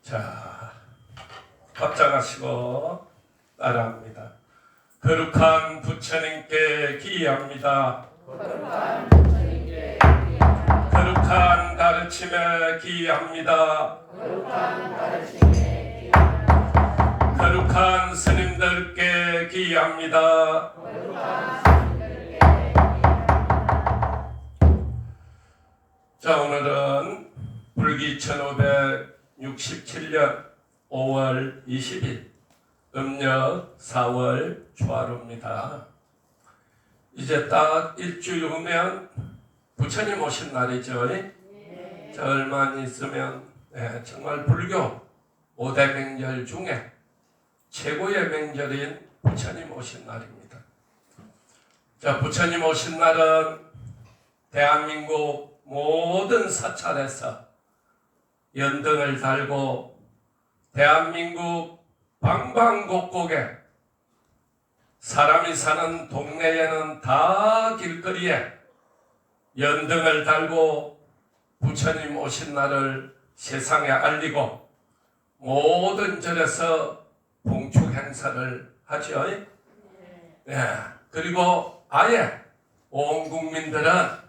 자, 합장하시고 따라합니다. 거룩한 부처님께 기이합니다. 거룩한 가르침에 기이합니다. 거룩한 스님들께 기이합니다. 자, 오늘은 불기 1567년 5월 20일 음력 4월 초하루입니다. 이제 딱 일주일 후면 부처님 오신 날이죠. 자, 얼마 안 있으면 정말 불교 5대 명절 중에 최고의 명절인 부처님 오신 날입니다. 자, 부처님 오신 날은 대한민국 모든 사찰에서 연등을 달고 대한민국 방방곡곡에 사람이 사는 동네에는 다 길거리에 연등을 달고 부처님 오신 날을 세상에 알리고 모든 절에서 봉축 행사를 하죠. 그리고 아예 온 국민들은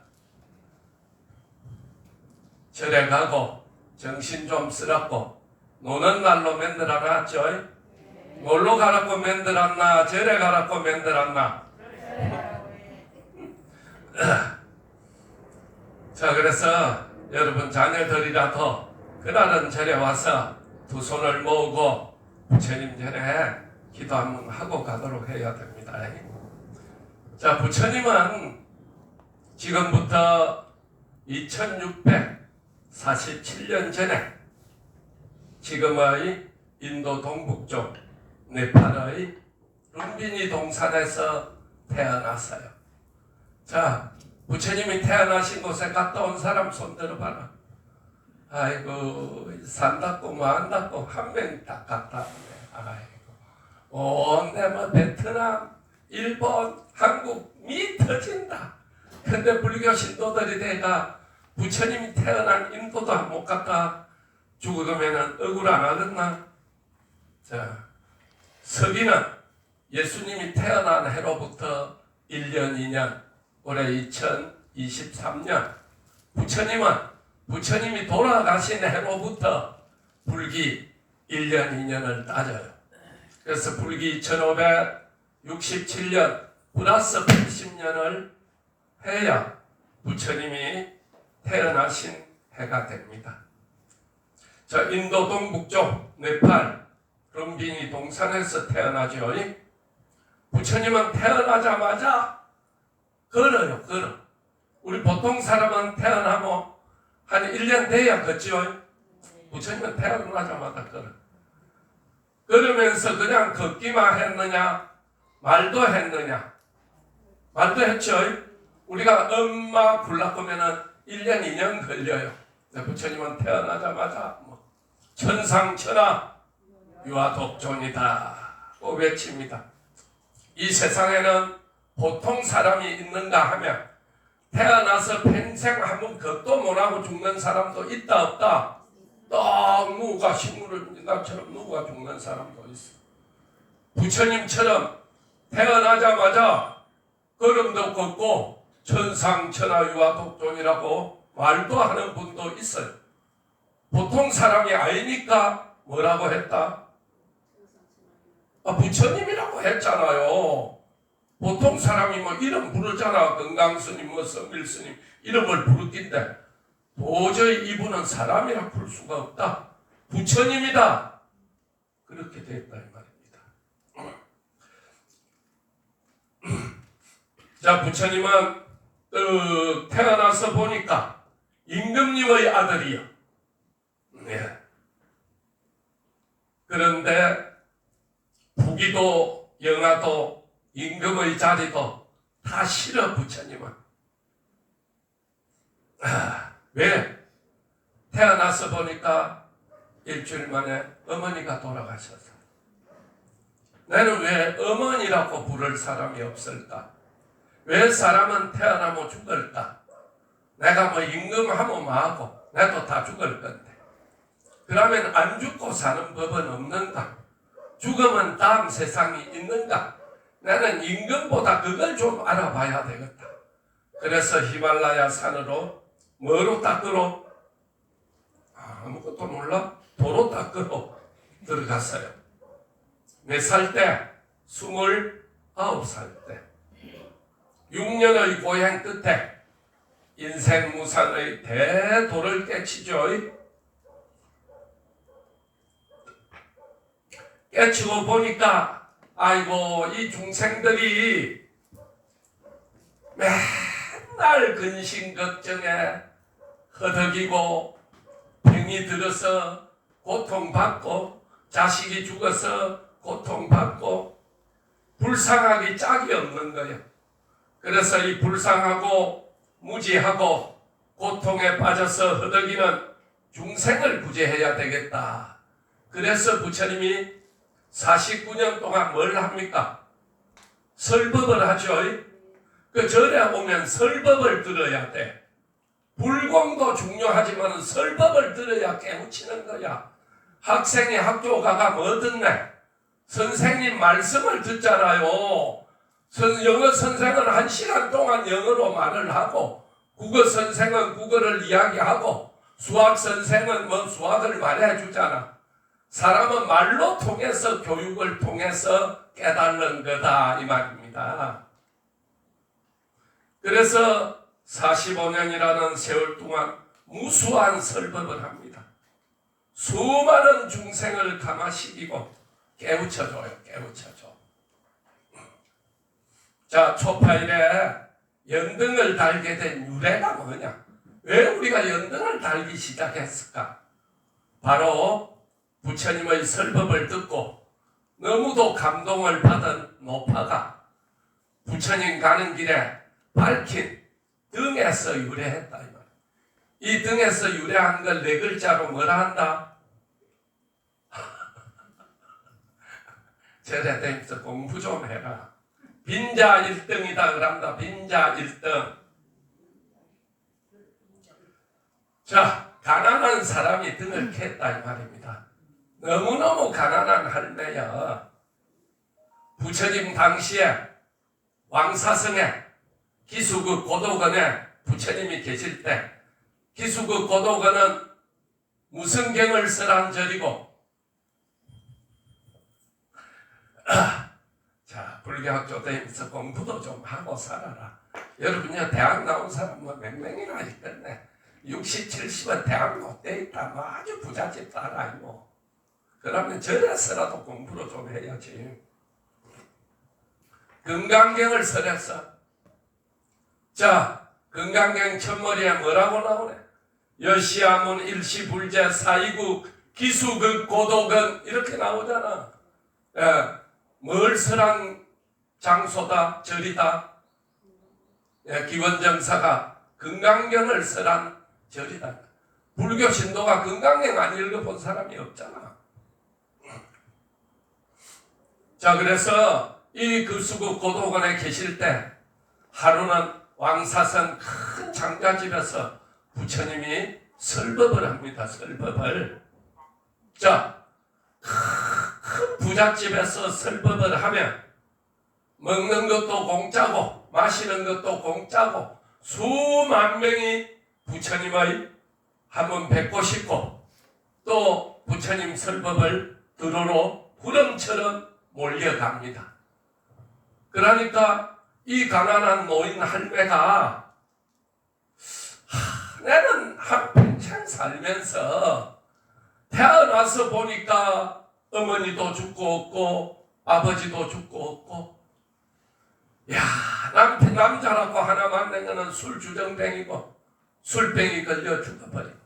절에 가고 정신 좀 쓰라고 노는 날로 만들어놨죠. 놀러 가라고 만들었나 절에 가라고 만들었나. 자, 그래서 여러분 자녀들이라도 그날은 절에 와서 두 손을 모으고 부처님 전에 기도 한번 하고 가도록 해야 됩니다. 자, 부처님은 지금부터 2647년 전에 지금의 인도 동북쪽 네팔의 룸비니 동산에서 태어났어요. 자, 부처님이 태어나신 곳에 갔다 온 사람 손 들어봐라. 아이고, 산다고 뭐한다고 한 명 딱 갔다 왔네. 아이고, 온데 뭐 베트남, 일본, 한국 미 터진다. 근데 불교 신도들이 내가 부처님이 태어난 인도도 못 갔다 죽으면은 억울 안 하겠나? 자, 서기는 예수님이 태어난 해로부터 1년, 2년, 올해 2023년, 부처님이 돌아가신 해로부터 불기 1년, 2년을 따져요. 그래서 불기 1567년 플러스 80년을 해야 부처님이 태어나신 해가 됩니다. 자, 인도 동북쪽 네팔 룸비니 동산에서 태어나죠. 부처님은 태어나자마자 걸어요. 걸어. 우리 보통 사람은 태어나면 한 1년 돼야 걷죠. 부처님은 태어나자마자 걸어. 걸으면서 그냥 걷기만 했느냐 말도 했느냐. 말도 했죠. 우리가 엄마 굴락하면은 1년, 2년 걸려요. 부처님은 태어나자마자 천상천하 유아독존이다 고 외칩니다. 이 세상에는 보통 사람이 있는가 하면 태어나서 평생 한번 걷도 못하고 죽는 사람도 있다 없다? 딱 누가 식물을 인간처럼 누가 죽는 사람도 있어. 부처님처럼 태어나자마자 걸음도 걷고 천상천하 유아독존이라고 말도 하는 분도 있어요. 보통 사람이 아니니까 뭐라고 했다? 부처님이라고 했잖아요. 보통 사람이 뭐 이름 부르잖아. 건강스님, 뭐 성밀스님 이름을 부르긴데 도저히 이분은 사람이라 부를 수가 없다. 부처님이다. 그렇게 됐다 이 말입니다. 자, 부처님은 태어나서 보니까 임금님의 아들이요. 네. 그런데 부기도 영하도 임금의 자리도 다 싫어 부처님은. 왜? 태어나서 보니까 일주일 만에 어머니가 돌아가셔서 나는 왜 어머니라고 부를 사람이 없을까? 왜 사람은 태어나면 죽을까? 내가 뭐 임금하면 뭐하고 나도 다 죽을 건데 그러면 안 죽고 사는 법은 없는가? 죽으면 다음 세상이 있는가? 나는 임금보다 그걸 좀 알아봐야 되겠다. 그래서 히말라야 산으로 뭐로 닦으러? 아무것도 몰라? 도로 닦으러 들어갔어요. 몇 살 때? 29살 때. 6년의 고행 끝에 인생 무산의 대도를 깨치죠. 깨치고 보니까 아이고 이 중생들이 맨날 근심 걱정에 허덕이고 병이 들어서 고통받고 자식이 죽어서 고통받고 불쌍하기 짝이 없는 거예요. 그래서 이 불쌍하고 무지하고 고통에 빠져서 허덕이는 중생을 구제해야 되겠다. 그래서 부처님이 49년 동안 뭘 합니까? 설법을 하죠. 그 절에 오면 설법을 들어야 돼. 불공도 중요하지만 설법을 들어야 깨우치는 거야. 학생이 학교 가가 뭐 듣네? 선생님 말씀을 듣잖아요. 영어 선생은 1시간 동안 영어로 말을 하고, 국어 선생은 국어를 이야기하고, 수학 선생은 뭐 수학을 말해주잖아. 사람은 말로 통해서 교육을 통해서 깨달는 거다 이 말입니다. 그래서 45년이라는 세월 동안 무수한 설법을 합니다. 수많은 중생을 감화시키고 깨우쳐줘요. 깨우쳐줘. 자, 초파일에 연등을 달게 된 유래가 뭐냐? 왜 우리가 연등을 달기 시작했을까? 바로 부처님의 설법을 듣고 너무도 감동을 받은 노파가 부처님 가는 길에 밝힌 등에서 유래했다. 이 등에서 유래한 걸 네 글자로 뭐라 한다? 절에 대해서 공부 좀 해라. 빈자 1등이다 그런다. 빈자 1등. 자, 가난한 사람이 등을 캤다 이 말입니다. 너무너무 가난한 할매야. 부처님 당시에 왕사성에 기수국 고도건에 부처님이 계실 때 기수국 고도건은 무슨 경을 쓰란 절이고 자, 불교학교 다니면서 공부도 좀 하고 살아라. 여러분요, 대학 나온 사람 뭐 몇 명이나 있겠네. 60, 70은 대학 못 돼 있다. 뭐 아주 부잣집 딸 아니고. 그러면 절에서라도 공부를 좀 해야지. 금강경을 설했어. 자, 금강경 첫머리에 뭐라고 나오네? 여시아문 일시불제 사이국 기수극 고도건 이렇게 나오잖아. 뭘 설한 장소다 절이다. 기원정사가 금강경을 설한 절이다. 불교 신도가 금강경 안 읽어본 사람이 없잖아. 자, 그래서 이 급수국 고도관에 계실 때 하루는 왕사성 큰 장가집에서 부처님이 설법을 합니다. 설법을. 자, 큰 부잣집에서 설법을 하면 먹는 것도 공짜고 마시는 것도 공짜고 수만 명이 부처님의 한번 뵙고 싶고 또 부처님 설법을 들으러 구름처럼 몰려갑니다. 그러니까 이 가난한 노인 할매가 나는 한평생 살면서 태어나서 보니까 어머니도 죽고 없고 아버지도 죽고 없고 야, 남자라고 하나 만난 거는 술주정뱅이고 술병이 걸려 죽어버리고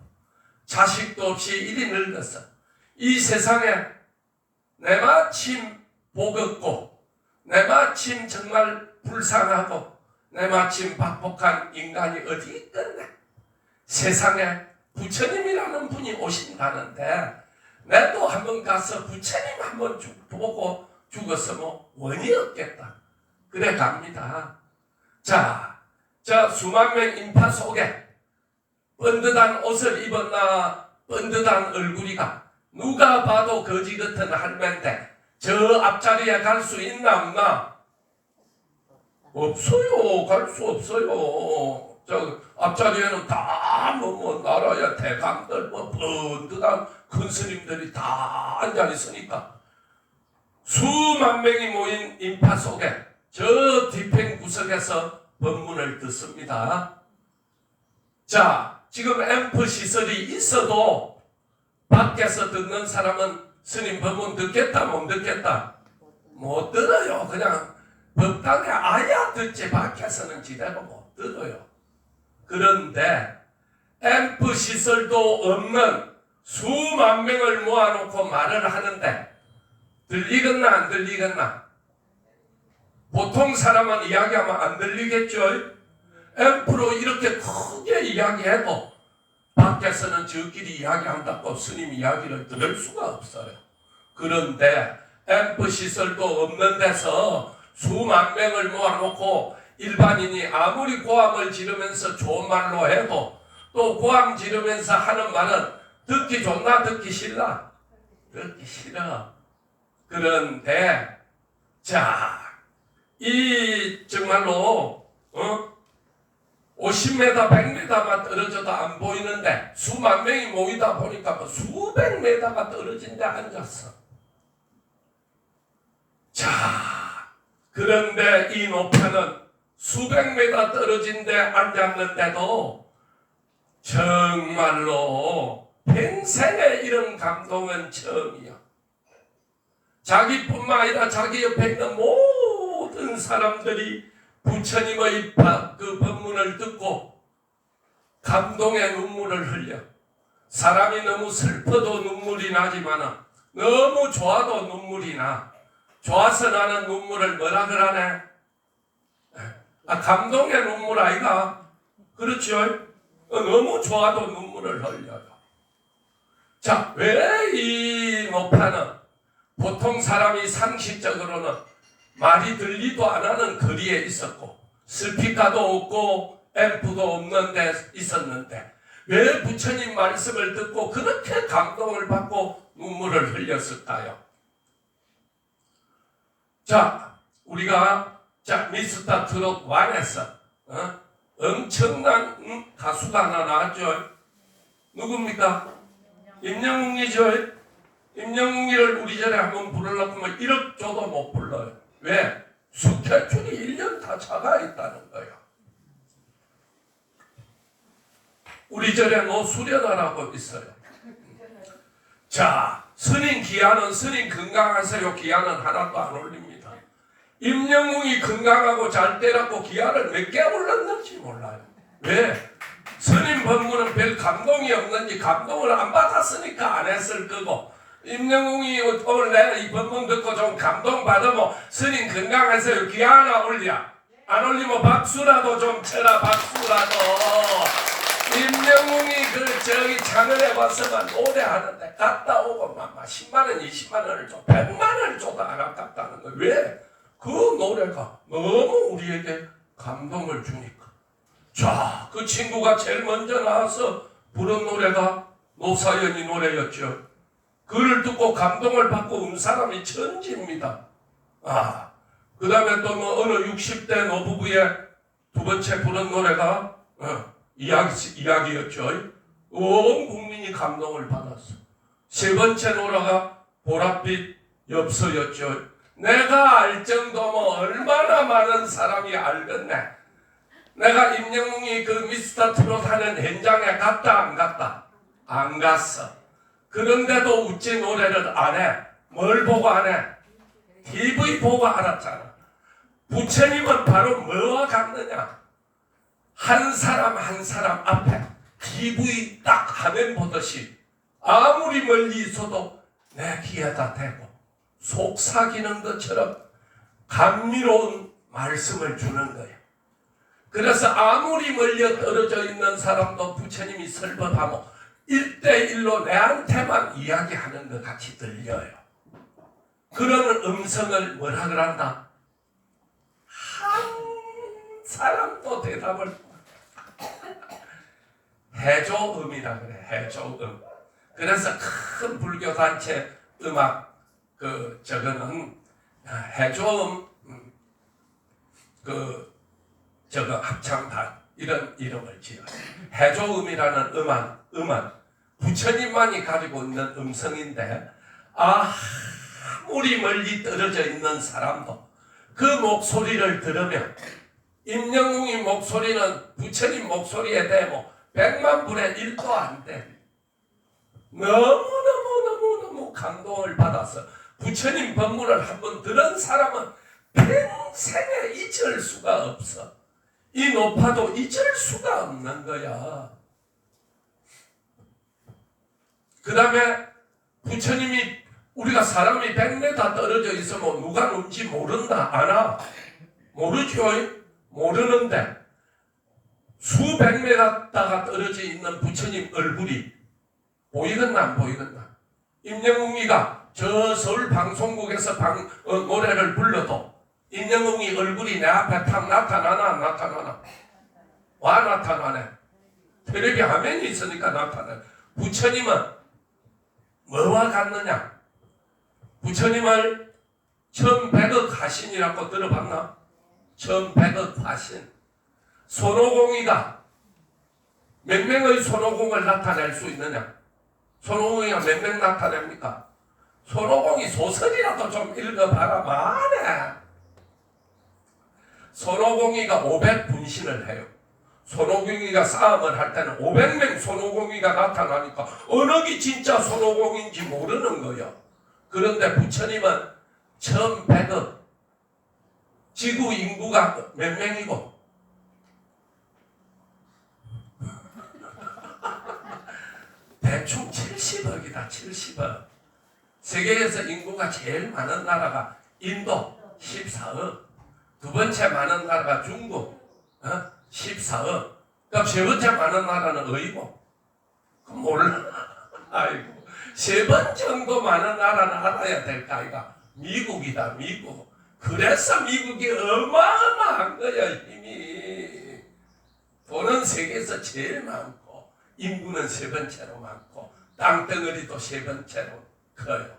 자식도 없이 이리 늙었어. 이 세상에 내마침 복 없고 내마침 정말 불쌍하고 내마침 박복한 인간이 어디 있겠네. 세상에 부처님이라는 분이 오신다는데 나도 한번 가서 부처님 한번 보고 죽었으면 원이 없겠다. 그래 갑니다. 자 수만 명 인파 속에 번듯한 옷을 입었나 번듯한 얼굴이가 누가 봐도 거지 같은 할매인데 저 앞자리에 갈 수 있나 없나? 없어요. 갈 수 없어요. 저 앞자리에는 다 나라의 대감들 번듯한 큰 스님들이 다 앉아 있으니까 수만 명이 모인 인파 속에 저 뒤편 구석에서 법문을 듣습니다. 자, 지금 앰프 시설이 있어도 밖에서 듣는 사람은 스님 법문 듣겠다 못 듣겠다? 못 들어요. 그냥 법당에 아야 듣지 밖에서는 지대로 못 들어요. 그런데 앰프 시설도 없는 수만 명을 모아놓고 말을 하는데 들리겠나 안 들리겠나? 보통 사람은 이야기하면 안 들리겠죠? 앰프로 이렇게 크게 이야기해도 밖에서는 저끼리 이야기한다고 스님 이야기를 들을 수가 없어요. 그런데 앰프 시설도 없는 데서 수만 명을 모아놓고 일반인이 아무리 고함을 지르면서 좋은 말로 해도 또 고함 지르면서 하는 말은 듣기 좋나 듣기 싫나? 듣기 싫어. 그런데 자, 이 정말로 50m, 100m만 떨어져도 안 보이는데 수만 명이 모이다 보니까 수백 미터가 떨어진 데 앉았어. 자, 그런데 이 노파는 수백 미터 떨어진 데 앉았는데도 정말로 평생에 이런 감동은 처음이야. 자기뿐만 아니라 자기 옆에 있는 모든 사람들이 부처님의 그 법문을 듣고 감동의 눈물을 흘려. 사람이 너무 슬퍼도 눈물이 나지만 너무 좋아도 눈물이 나. 좋아서 나는 눈물을 뭐라 그러네? 감동의 눈물 아이가? 그렇죠? 너무 좋아도 눈물을 흘려요. 자, 왜 이 노파는 보통 사람이 상식적으로는 말이 들리도 안 하는 거리에 있었고 스피커도 없고 앰프도 없는 데 있었는데 왜 부처님 말씀을 듣고 그렇게 감동을 받고 눈물을 흘렸을까요? 자, 우리가 미스터 트롯 1에서 엄청난 가수가 하나 나왔죠. 누굽니까? 임영웅이죠. 임영웅이를 우리 절에 한번 부르려고 하면 1억 줘도 못 불러요. 왜? 스케줄이 1년 다 차가 있다는 거야. 우리 절에 노수련하라고 있어요. 자, 스님 기한은 스님 건강하세요 기한은 하나도 안 올립니다. 임영웅이 건강하고 잘 때라고 기한을 몇 개 올렸는지 몰라요. 왜? 스님 법문은 별 감동이 없는지 감동을 안 받았으니까 안 했을 거고 임영웅이 오늘 내가 이 법문 듣고 좀 감동받으면 스님 건강하세요 기한 하나 올려. 안 올리면 박수라도 좀 쳐라. 박수라도. 임영웅이 저기 장을에 와서만 노래하는데 갔다 오고 막 10만원 20만원을 줘 100만원을 줘도 안 아깝다는 거예요. 왜? 그 노래가 너무 우리에게 감동을 주니까. 자, 그 친구가 제일 먼저 나와서 부른 노래가 노사연이 노래였죠. 그를 듣고 감동을 받고 온 사람이 천지입니다. 그 다음에 또 어느 60대 노부부의 두 번째 부른 노래가 이야기였죠. 온 국민이 감동을 받았어. 세 번째 노래가 보랏빛 엽서였죠. 내가 알 정도면 얼마나 많은 사람이 알겠네. 내가 임영웅이 그 미스터 트롯 하는 현장에 갔다 안 갔다? 안 갔어. 그런데도 어찌 노래를 안 해? 뭘 보고 안 해? TV 보고 알았잖아. 부처님은 바로 뭐와 같느냐? 한 사람 한 사람 앞에 TV 딱 화면 보듯이 아무리 멀리 있어도 내 귀에다 대고 속삭이는 것처럼 감미로운 말씀을 주는 거예요. 그래서 아무리 멀리 떨어져 있는 사람도 부처님이 설법하면 1대1로 내한테만 이야기하는 것 같이 들려요. 그런 음성을 뭐라 그런다? 한 사람도 대답을 해조음이라 그래. 해조음. 그래서 큰 불교 단체 음악 저거는 해조음 합창단 이런 이름을 지어요. 해조음이라는 음은 부처님만이 가지고 있는 음성인데 아무리 멀리 떨어져 있는 사람도 그 목소리를 들으면 임영웅의 목소리는 부처님 목소리에 대해 100만 분의 1도 안 돼. 너무 감동을 받아서 부처님 법문을 한번 들은 사람은 평생에 잊을 수가 없어. 이 높아도 잊을 수가 없는 거야. 그 다음에 부처님이 우리가 사람이 100m 떨어져 있으면 누가 누군지 모른다 알아? 모르죠? 모르는데 수백 메다가 떨어져 있는 부처님 얼굴이 보이겠나 안 보이겠나? 임영웅이가 저 서울 방송국에서 노래를 불러도 임영웅이 얼굴이 내 앞에 탁 나타나나 안 나타나나? 와 나타나네. 텔레비 화면이 있으니까 나타나네. 부처님은 뭐와 같느냐? 부처님을 1100억 화신이라고 들어봤나? 1100억 화신. 손오공이가 몇 명의 손오공을 나타낼 수 있느냐? 손오공이가 몇 명 나타냅니까? 손오공이 소설이라도 좀 읽어봐라 말해. 손오공이가 500분신을 해요. 손오공이가 싸움을 할 때는 500명 손오공이가 나타나니까 어느 게 진짜 손오공인지 모르는 거예요. 그런데 부처님은 1100억 지구 인구가 몇 명이고 대충 70억이다. 70억. 세계에서 인구가 제일 많은 나라가 인도 14억. 두 번째 많은 나라가 중국 14억. 그럼 세 번째 많은 나라는 어디고? 몰라. 아이고. 세 번 정도 많은 나라는 알아야 될까 아이가? 미국이다. 미국. 그래서 미국이 어마어마한 거야. 힘이. 돈은 세계에서 제일 많고 인구는 세 번째로 많고 땅덩어리도 세 번째로 커요.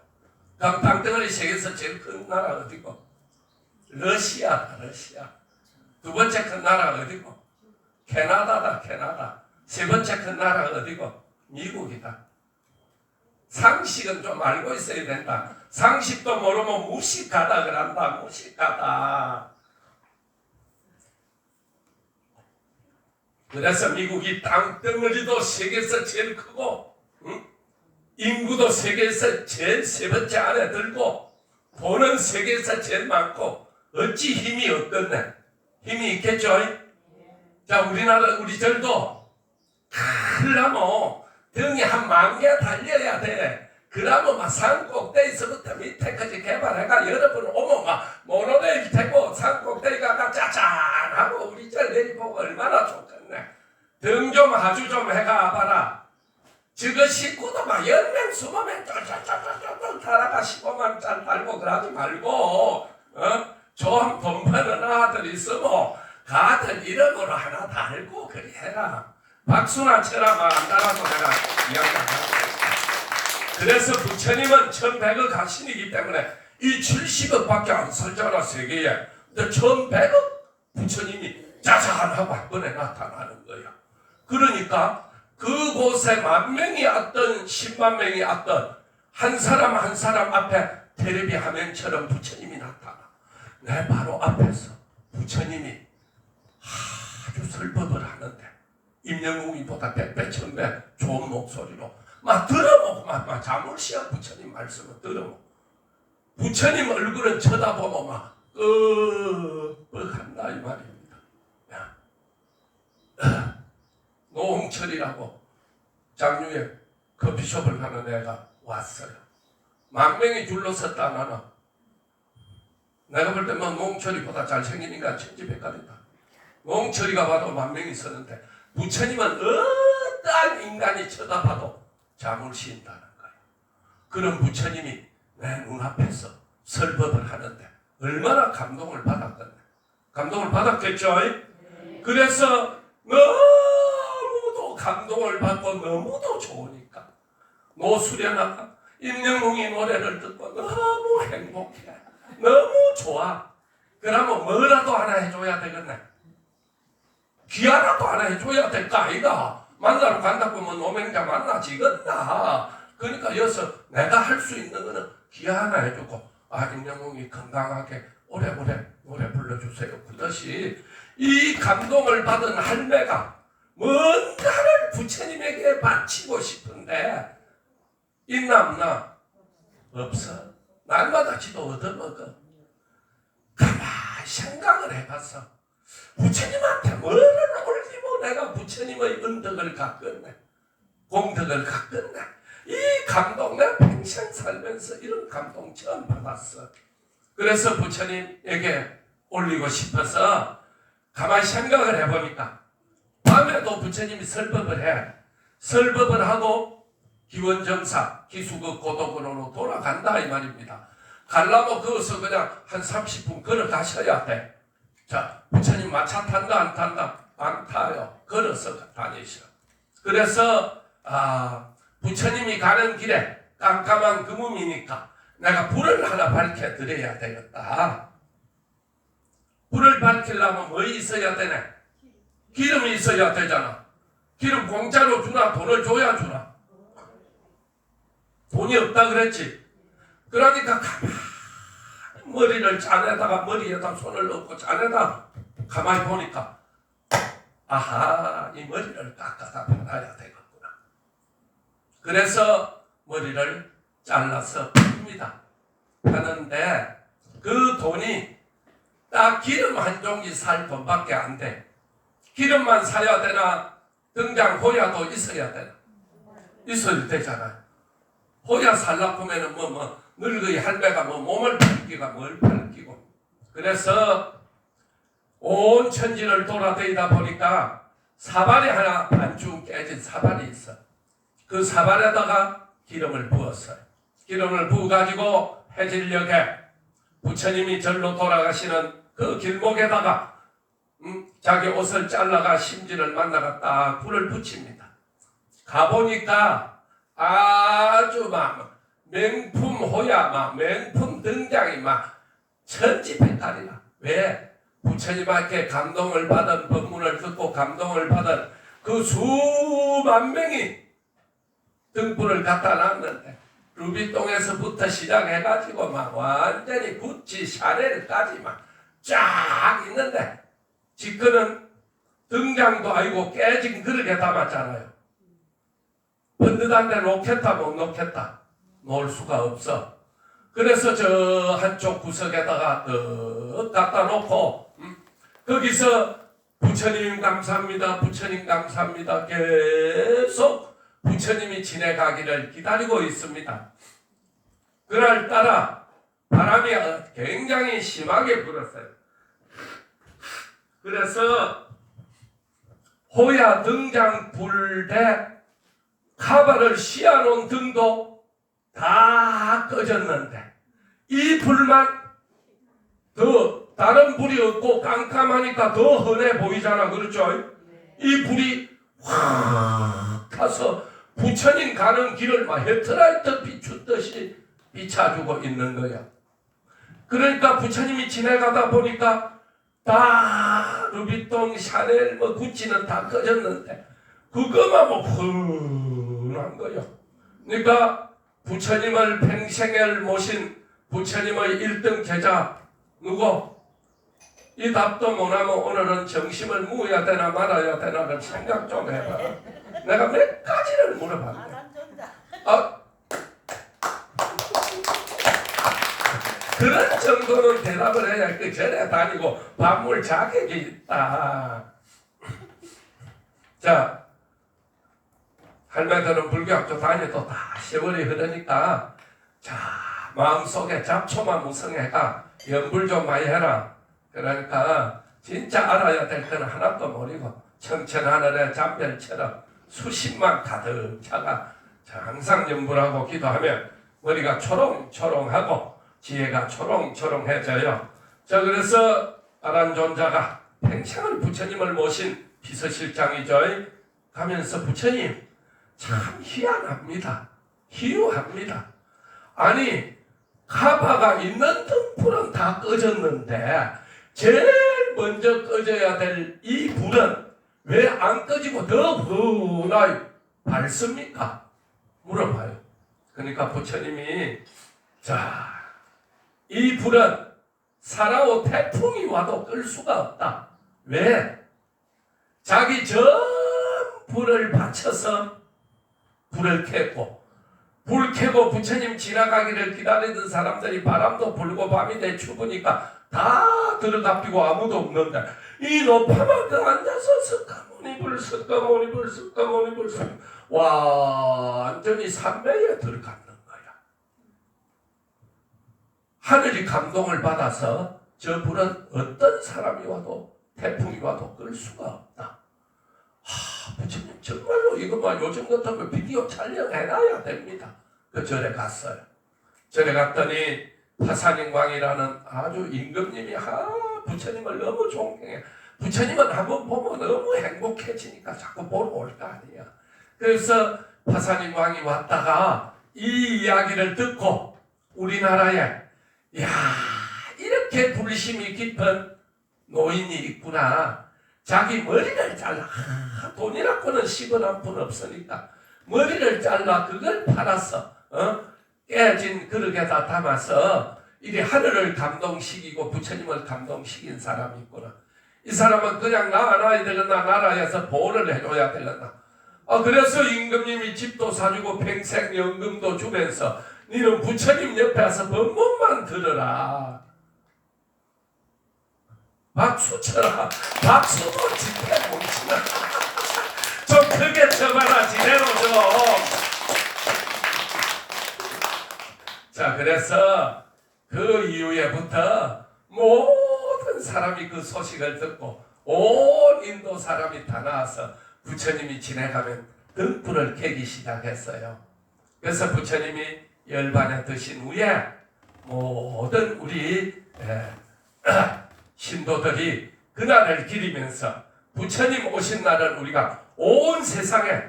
그럼 땅덩어리 세계에서 제일 큰 나라 어디고? 러시아다. 러시아. 두 번째 큰 나라 어디고? 캐나다다. 캐나다. 세 번째 큰 나라 어디고? 미국이다. 상식은 좀 알고 있어야 된다. 상식도 모르면 무식하다 그런다. 무식하다. 그래서 미국이 땅덩어리도 세계에서 제일 크고 인구도 세계에서 제일 세 번째 안에 들고 돈은 세계에서 제일 많고 어찌 힘이 없겠네. 힘이 있겠죠? 자, 우리나라 우리 절도 하려면 등이 한 10,000개 달려야 돼. 그러면 막 산 꼭대기서부터 밑에까지 개발해가 여러분 오면 막 모노레일 타고 산 꼭대기가 짜잔하고 우리 절 내리보고 얼마나 좋겠네. 등 좀 아주 좀 해가 봐라. 저거 식구도 막 10명 20명 쫄쫄쫄쫄쫄 타다가 15만 짠 달고 그러지 말고 좀 돈 버는 아들 있으면 그 아들 이름으로 하나 달고 그리 해라. 박수나 쳐라 안 달아도 내가 이야기하고. 그래서 부처님은 1100억 하신이기 때문에 이 70억밖에 안 살잖아 세계에. 근데 1100억 부처님이 짜잔하고 한 번에 나타나는 거야. 그러니까 그곳에 10,000명이 왔던 10만 명이 왔던 한 사람 한 사람 앞에 텔레비 화면처럼 부처님이 나타나. 내 바로 앞에서 부처님이 아주 설법을 하는데 임영웅이보다 100배 1000배 좋은 목소리로 막 들어보고 막 잠을 쉬어. 부처님 말씀을 들어보고 부처님 얼굴은 쳐다보고 막 끄덕한다 이 말입니다. 노홍철이라고 장류에 커피숍을 하는 애가 왔어요. 10,000명이 둘러섰다 나는. 내가 볼 때만 노홍철이보다 잘생긴 인간 천지백갈이다. 노홍철이가 봐도 10,000명이 서는데 부처님은 어떠한 인간이 쳐다봐도 잠을 쉰다는 거예요. 그런 부처님이 내 눈앞에서 설법을 하는데 얼마나 감동을 받았겠네. 감동을 받았겠죠? 그래서 너무도 감동을 받고 너무도 좋으니까 노수련아가 임영웅이 노래를 듣고 너무 행복해. 너무 좋아. 그러면 뭐라도 하나 해줘야 되겠네. 귀하라도 하나 해줘야 될까 아이가. 만나러 간다고 뭐 노맹자 만나지겠나. 그러니까 여기서 내가 할 수 있는 거는 귀하 하나 해주고 임영웅이 건강하게 오래오래 노래 불러주세요. 그것이 이 감동을 받은 할매가 뭔가를 부처님에게 바치고 싶은데 있나 없나? 없어. 날마다 지도 얻어먹어. 가만히 생각을 해봤어. 부처님한테 뭐를 올리고 내가 부처님의 은덕을 갖겠네. 공덕을 갖겠네. 이 감동 내가 평생 살면서 이런 감동 처음 받았어. 그래서 부처님에게 올리고 싶어서 가만히 생각을 해보니까 밤에도 부처님이 설법을 해. 설법을 하고 기원정사, 기수급 고도근으로 돌아간다 이 말입니다. 가려면 거기서 그냥 한 30분 걸어가셔야 돼. 자, 부처님 마차 탄다 안 탄다? 안 타요. 걸어서 다니셔. 그래서 부처님이 가는 길에 깜깜한 그물이니까 내가 불을 하나 밝혀드려야 되겠다. 불을 밝히려면 뭐 있어야 되네? 기름이 있어야 되잖아. 기름 공짜로 주나 돈을 줘야 주나? 돈이 없다 그랬지. 그러니까 가만히 머리를 잔에다가 머리에다 손을 넣고 잔에다 가만히 보니까 아하, 이 머리를 깎아다 받아야 되겠구나. 그래서 머리를 잘라서 팝니다. 하는데 그 돈이 딱 기름 한 종기 살 돈밖에 안 돼. 기름만 사야 되나? 등장 호야도 있어야 되나? 있어야 되잖아요. 호야 살라고 하면은 늙의 할매가 몸을 팔기가 뭘 팔기고. 그래서 온 천지를 돌아다니다 보니까 사발이 하나 반쯤 깨진 사발이 있어. 그 사발에다가 기름을 부었어요. 기름을 부어가지고 해질녘에 부처님이 절로 돌아가시는 그 길목에다가 자기 옷을 잘라가 심지를 만나가 딱 불을 붙입니다. 가보니까 아주 막 명품 호야, 명품 등장이 천지백갈이라. 왜? 부처님한테 감동을 받은 법문을 듣고 감동을 받은 그 수만 명이 등불을 갖다 놨는데 루비똥에서부터 시작해가지고 완전히 구찌, 샤넬까지 쫙 있는데 지금은 등장도 아니고 깨진 그릇에 담았잖아요. 번듯한데 놓겠다 못 놓겠다. 놓을 수가 없어. 그래서 저 한쪽 구석에다가 갖다 놓고 거기서 부처님 감사합니다. 부처님 감사합니다. 계속 부처님이 지내가기를 기다리고 있습니다. 그날따라 바람이 굉장히 심하게 불었어요. 그래서 호야 등장 불대 카바를 씌워놓은 등도 다 꺼졌는데 이 불만 더 다른 불이 없고 깜깜하니까 더 흔해 보이잖아. 그렇죠? 이 불이 확 타서 부처님 가는 길을 헤드라이트 비추듯이 비춰주고 있는 거야. 그러니까 부처님이 지나가다 보니까 다 루비통, 샤넬, 구찌는 다 꺼졌는데 그거만 흔한 거야. 그러니까 부처님을 평생을 모신 부처님의 1등 제자 누구? 이 답도 못하면 오늘은 정심을 무어야 되나 말아야 되나를 생각 좀 해봐. 내가 몇 가지를 물어봤네. 그런 정도는 대답을 해야 그 절에 다니고 반물 자격이 있다. 자, 할매들은 불교학교 다녀도 다 세월이 흐르니까 자, 마음속에 잡초만 무성해가 연불 좀 많이 해라. 그러니까 진짜 알아야 될 거는 하나도 모르고 청천하늘의 잠별처럼 수십만 가득 차가 항상 연불하고 기도하면 머리가 초롱초롱하고 지혜가 초롱초롱해져요. 자, 그래서 아란존자가 평생을 부처님을 모신 비서실장이죠. 가면서 부처님 참 희한합니다. 희유합니다. 아니 카바가 있는 등불은 다 꺼졌는데 제일 먼저 꺼져야 될 이 불은 왜 안 꺼지고 더 환하게 밝습니까? 물어봐요. 그러니까 부처님이 자, 이 불은 사라오 태풍이 와도 끌 수가 없다. 왜? 자기 전 불을 바쳐서 불을 켰고 불 켜고 부처님 지나가기를 기다리던 사람들이 바람도 불고 밤이 돼 추우니까 다 들어갑히고 아무도 없는데 이 높아만 앉아서 석가모니불 완전히 삼매에 들어갔는 거야. 하늘이 감동을 받아서 저 불은 어떤 사람이 와도 태풍이 와도 끌 수가 없다. 부처님 정말로 이것만 요즘 같으면 비디오 촬영해놔야 됩니다. 그 절에 갔어요. 절에 갔더니 파산인광이라는 아주 임금님이 부처님을 너무 존경해. 부처님은 한번 보면 너무 행복해지니까 자꾸 보러 올 거 아니야. 그래서 파산인광이 왔다가 이 이야기를 듣고 우리나라에 야 이렇게 불심이 깊은 노인이 있구나. 자기 머리를 잘라. 돈이라고는 10원 한 푼 없으니까 머리를 잘라 그걸 팔아서 깨진 그릇에다 담아서 이리 하늘을 감동시키고 부처님을 감동시킨 사람이 있구나. 이 사람은 그냥 나와야 되겠나 나라에서 보호를 해줘야 되겠나. 그래서 임금님이 집도 사주고 평생 연금도 주면서 너는 부처님 옆에 와서 법문만 들어라. 박수 쳐라. 박수도 집에 못 치나. 좀 크게 쳐봐라. 지대로 좀. 자, 그래서 그 이후에부터 모든 사람이 그 소식을 듣고 온 인도 사람이 다 나와서 부처님이 지나가면 등불을 켜기 시작했어요. 그래서 부처님이 열반에 드신 후에 모든 우리 신도들이 그날을 기리면서 부처님 오신 날은 우리가 온 세상에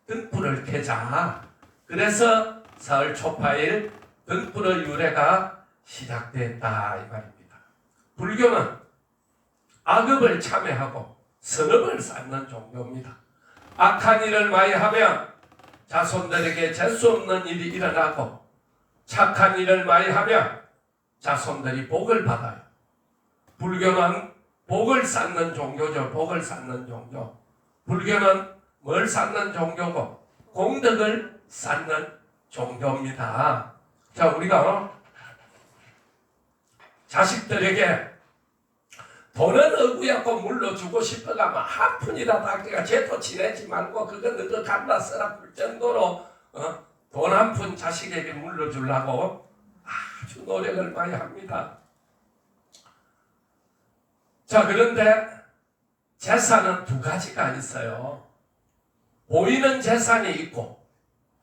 등불을 켜자. 그래서 사흘 초파일 등불의 유래가 시작됐다 이 말입니다. 불교는 악업을 참회하고 선업을 쌓는 종교입니다. 악한 일을 많이 하면 자손들에게 재수 없는 일이 일어나고 착한 일을 많이 하면 자손들이 복을 받아요. 불교는 복을 쌓는 종교죠. 복을 쌓는 종교. 불교는 뭘 쌓는 종교고 공덕을 쌓는 종교입니다. 자, 우리가 자식들에게 돈은 어구야고 물러주고 싶어가 한 푼이라도 아끼가 쟤도 지내지 말고 그거 너도 갖다 써라 볼 정도로 돈 한 푼 자식에게 물러주려고 아주 노력을 많이 합니다. 자, 그런데 재산은 두 가지가 있어요. 보이는 재산이 있고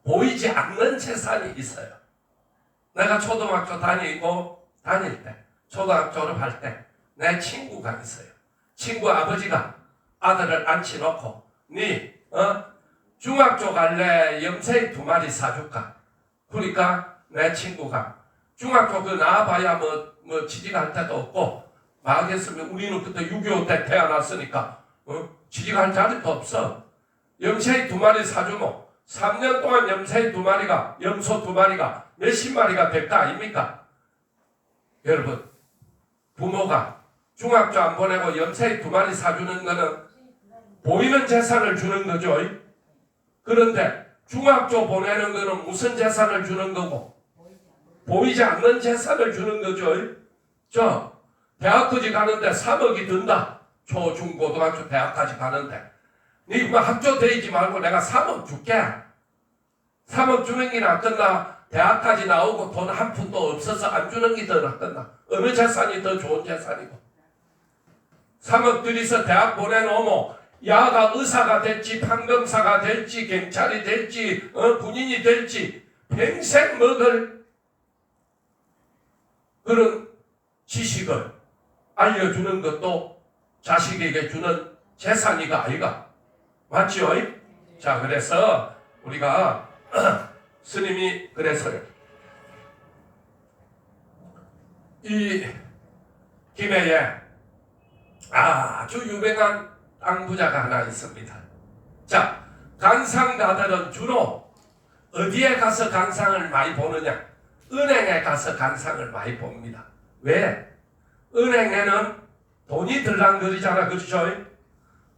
보이지 않는 재산이 있어요. 내가 초등학교 다닐 때 초등학교 졸업할 때 내 친구가 있어요. 친구 아버지가 아들을 앉혀놓고 중학교 갈래 염색 2마리 사줄까? 그러니까 내 친구가 중학교 나와봐야 뭐 취직할 데도 없고 막했으면 우리는 그때 6.25 때 태어났으니까 취직할 자리도 없어. 염색 2마리 사주면 3년 동안 염소 2마리가 몇십 마리가 될 거 아닙니까? 여러분, 부모가 중학교 안 보내고 염색 2마리 사주는 거는 보이는 재산을 주는 거죠. 그런데 중학교 보내는 거는 무슨 재산을 주는 거고 보이지 않는 재산을 주는 거죠. 대학까지 가는데 3억이 든다. 초, 중, 고등학교, 대학까지 가는데 네 학교 다니지 말고 내가 3억 줄게. 3억 주는 게 낫겠나? 대학까지 나오고 돈 한 푼도 없어서 안 주는 게 더 낫겠나? 어느 재산이 더 좋은 재산이고 3억 들이서 대학 보내놓으면 야가 의사가 될지 판검사가 될지 경찰이 될지 군인이 될지 평생 먹을 그런 지식을 알려주는 것도 자식에게 주는 재산이가 아이가 맞죠? 자, 그래서 우리가 스님이 그래서요. 이 김해에 아주 유명한 땅 부자가 하나 있습니다. 자, 관상가들은 주로 어디에 가서 관상을 많이 보느냐? 은행에 가서 관상을 많이 봅니다. 왜? 은행에는 돈이 들랑거리잖아, 그렇죠?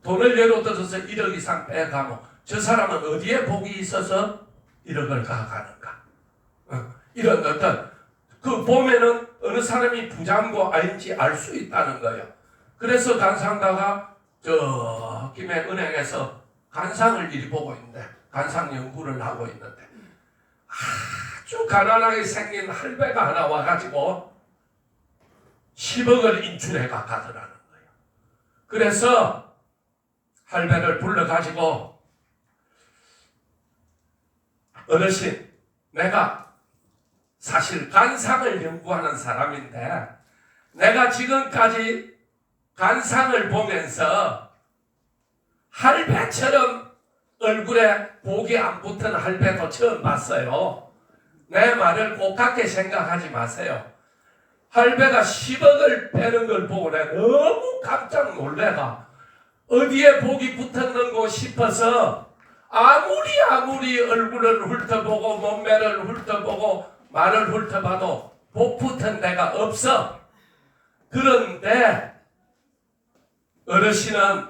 돈을 예로 들어서 1억 이상 빼가면 저 사람은 어디에 복이 있어서 1억을 가가는가? 이런 어떤 그 보면은 어느 사람이 부자인 거 아닌지 알 수 있다는 거예요. 그래서 관상가가 저 김해 은행에서 관상을 이리 보고 있는데, 관상 연구를 하고 있는데 아주 가난하게 생긴 할배가 하나 와가지고 10억을 인출해 가더라는 거예요. 그래서 할배를 불러가지고 어르신, 내가 사실 관상을 연구하는 사람인데 내가 지금까지 관상을 보면서 할배처럼 얼굴에 복이 안 붙은 할배도 처음 봤어요. 내 말을 곱게 생각하지 마세요. 할배가 10억을 빼는 걸 보고 내가 너무 깜짝 놀래가 어디에 복이 붙었는고 싶어서 아무리 얼굴을 훑어보고 몸매를 훑어보고 말을 훑어봐도 복 붙은 데가 없어. 그런데 어르신은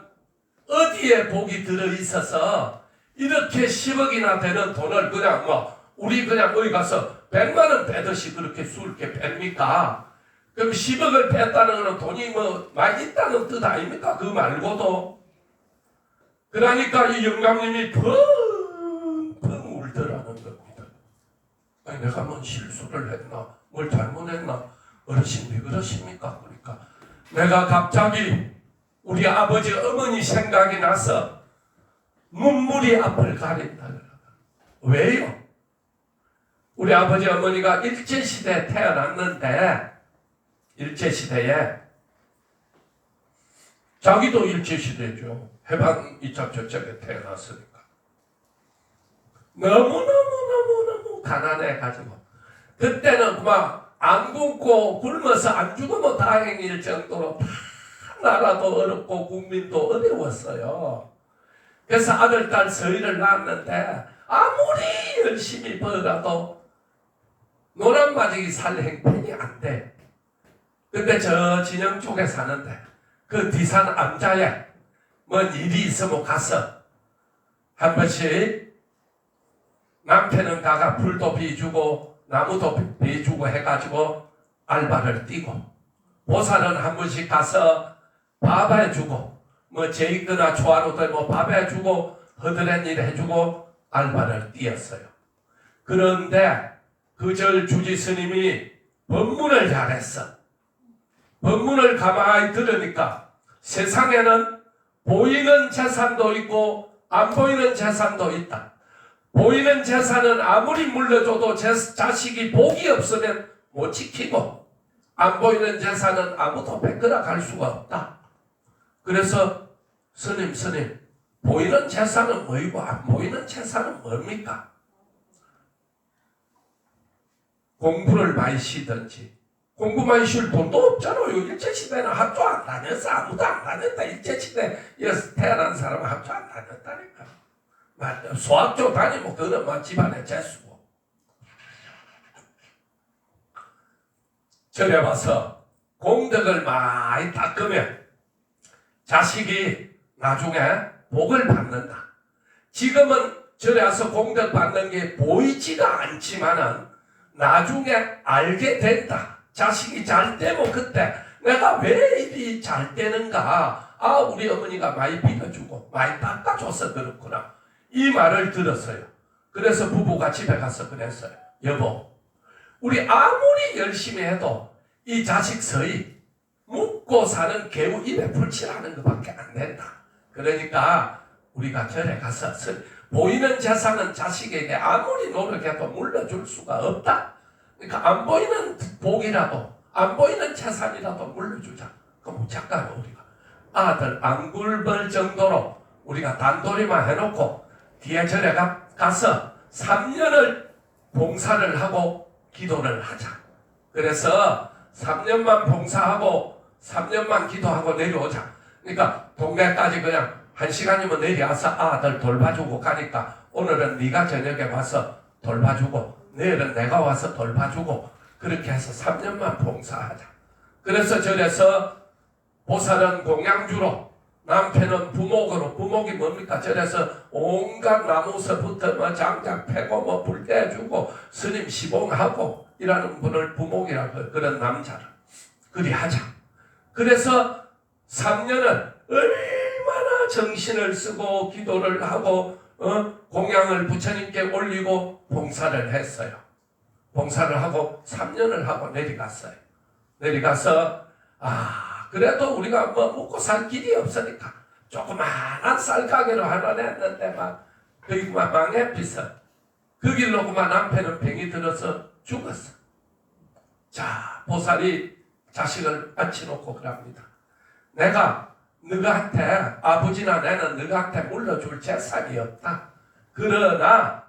어디에 복이 들어있어서 이렇게 10억이나 되는 돈을 그냥 우리 그냥 어디 가서 100만 원 빼듯이 그렇게 수렇게 뺍니까? 그럼 10억을 뺐다는 건 돈이 많이 있다는 뜻 아닙니까? 그 말고도. 그러니까 이 영감님이 펑펑 울더라는 겁니다. 아니, 내가 뭔 실수를 했나? 뭘 잘못했나? 어르신 왜 그러십니까? 그러니까 내가 갑자기 우리 아버지 어머니 생각이 나서 눈물이 앞을 가린다. 왜요? 우리 아버지 어머니가 일제시대에 태어났는데 일제시대에 자기도 일제시대죠. 해방 2차 전쟁에 태어났으니까 너무 가난해가지고 그때는 막 안 굶고 굶어서 안 죽으면 다행일 정도로 다 나라도 어렵고 국민도 어려웠어요. 그래서 아들, 딸 서희를 낳았는데 아무리 열심히 벌어도 노란마지기 살 형편이 안 돼. 근데 저 진영 쪽에 사는데 그 뒤산 암자에 뭔 일이 있으면 가서 한 번씩 남편은 가가 불도 비주고 나무도 비주고 해가지고 알바를 뛰고 보살은 한 번씩 가서 밥 해주고 제익드나 초하루들 밥 해주고 허드렛 일 해주고 알바를 뛰었어요. 그런데 그 절 주지 스님이 법문을 잘했어. 법문을 가만히 들으니까 세상에는 보이는 재산도 있고 안 보이는 재산도 있다. 보이는 재산은 아무리 물려줘도 자식이 복이 없으면 못 지키고 안 보이는 재산은 아무도 베껴라 갈 수가 없다. 그래서 스님 보이는 재산은 뭐이고 안 보이는 재산은 뭡니까? 공부를 많이 쉬든지 공부 많이 쉴 돈도 없잖아요. 일제시대는 학교 안 다녔어. 아무도 안 다녔다. 일제시대에서 태어난 사람은 학교 안 다녔다니까. 소학교 다니면 그건 집안의 재수고. 절에 와서 공덕을 많이 닦으면 자식이 나중에 복을 받는다. 지금은 절에 와서 공덕 받는 게 보이지가 않지만은 나중에 알게 된다. 자식이 잘 되면 그때 내가 왜 이리 잘 되는가? 우리 어머니가 많이 빌어주고 많이 닦아줘서 그렇구나. 이 말을 들었어요. 그래서 부부가 집에 가서 그랬어요. 여보, 우리 아무리 열심히 해도 이 자식 서희 묵고 사는 개우 입에 풀칠하는 것밖에 안 된다. 그러니까 우리가 절에 가서 보이는 재산은 자식에게 아무리 노력해도 물려줄 수가 없다. 그러니까 안 보이는 복이라도 안 보이는 재산이라도 물려주자. 그럼 잠깐 우리가 아들 안 굶을 정도로 우리가 단돌이만 해놓고 뒤에 절에 가서 3년을 봉사를 하고 기도를 하자. 그래서 3년만 봉사하고 3년만 기도하고 내려오자. 그러니까 동네까지 그냥 1시간이면 내려와서 아들 돌봐주고 가니까 오늘은 네가 저녁에 와서 돌봐주고 내일은 내가 와서 돌봐주고 그렇게 해서 3년만 봉사하자. 그래서 절에서 보살은 공양주로 남편은 부목으로, 부목이 뭡니까? 절에서 온갖 나무서부터 뭐 장작 패고 뭐 불 떼주고 스님 시봉하고 이라는 분을 부목이라고 그런 남자를 그리 하자. 그래서 3년은 얼마나 정신을 쓰고 기도를 하고 공양을 부처님께 올리고 봉사를 했어요. 봉사를 하고 3년을 하고 내려갔어요. 내려가서 그래도 우리가 뭐 먹고 살 길이 없으니까 조그마한 쌀가게로 하나 냈는데 막 거기 막 망해피서 그 길로 그만 남편은 병이 들어서 죽었어. 자, 보살이 자식을 앉혀놓고 그럽니다. 내가 너한테 아버지나 내는 너한테 물려줄 재산이 없다. 그러나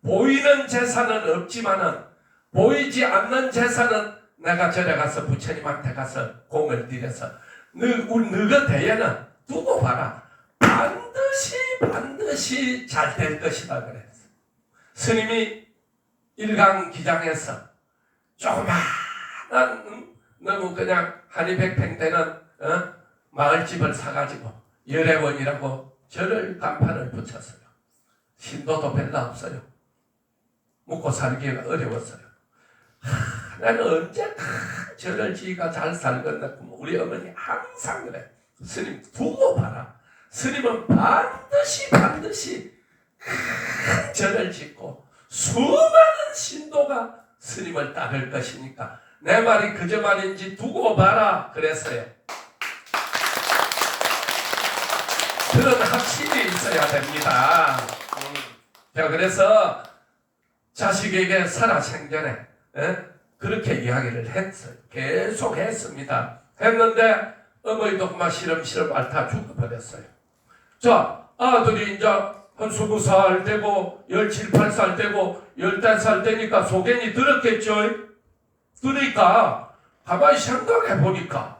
보이는 재산은 없지만은 보이지 않는 재산은 내가 절에 가서 부처님한테 가서 공을 들여서 너가 대에는 두고 봐라. 반드시 잘 될 것이다 그랬어. 스님이 일강기장에서 조그마한 너무 그냥 한이백평 되는 마을집을 사가지고 열애원이라고 절을 간판을 붙였어요. 신도도 별로 없어요. 먹고 살기가 어려웠어요. 나는 언제 절을 지가 잘 살겠나. 우리 어머니 항상 그래. 스님 두고 봐라. 스님은 반드시 큰 절을 짓고 수많은 신도가 스님을 따를 것이니까 내 말이 그저 말인지 두고 봐라 그랬어요. 그런 확신이 있어야 됩니다. 자, 그래서 자식에게 살아생전에 그렇게 이야기를 했어요. 계속 했습니다. 했는데 어머니도 그만 시름시름 앓다 죽어버렸어요. 자, 아들이 이제 한 20살 되고 17, 18살 되고 15살 되니까 소견이 들었겠죠. 그러니까 가만히 생각해 보니까